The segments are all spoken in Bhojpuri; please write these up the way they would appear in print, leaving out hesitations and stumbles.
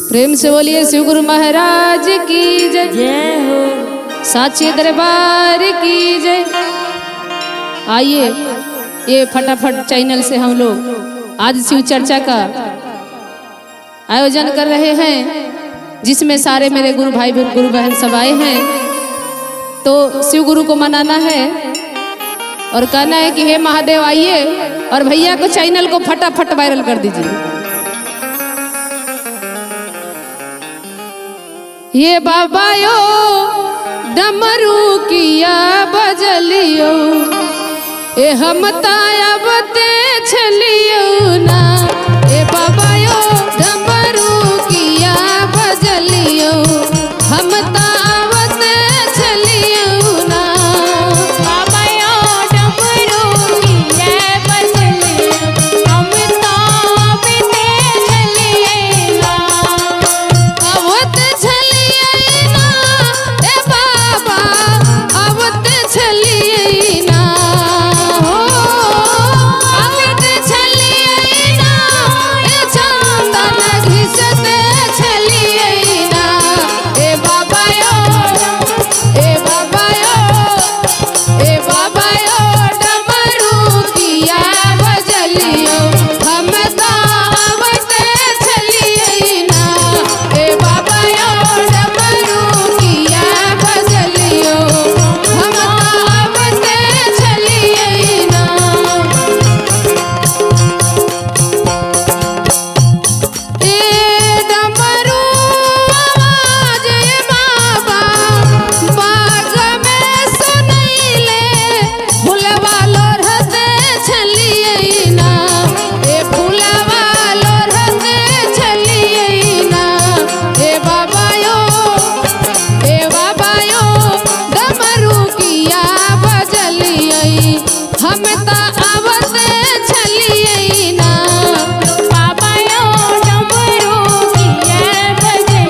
प्रेम से बोलिए शिव गुरु महाराज की जय। जय हो। साचे दरबार की जय। आइए ये फटाफट चैनल से हम लोग आज शिव चर्चा का आयोजन कर रहे हैं, जिसमें सारे मेरे गुरु भाई गुरु बहन सब आए हैं। तो शिव गुरु को मनाना है और कहना है कि हे महादेव आइए, और भैया को चैनल को फटाफट वायरल कर दीजिए। ये बाबा यो डमरू किया बजलियो, ए हम ताया बते छलियो ना। ए बाबा यो डमरू किया बजलियो, हम तावते छलियो ना। बाबा यो डमरू किया बजलियो, हम तावते छलियो ना। आवत छलियो ना ए बाबा, आवत छलियो ना। हम ता आवते छलिए ना। बाबा यो डमरू किया बजलियो, हम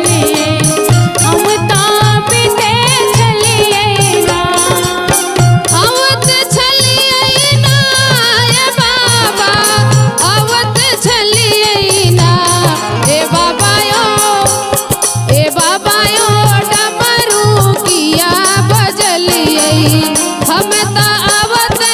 तावते छलियो ना। आवत छलिए ना ए बाबा, आवत छलिए ना। ए बाबा यो डमरू किया बजलिए, हम ता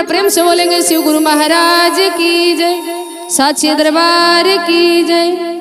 प्रेम से बोलेंगे शिव गुरु महाराज की जय। साचे दरबार की जय।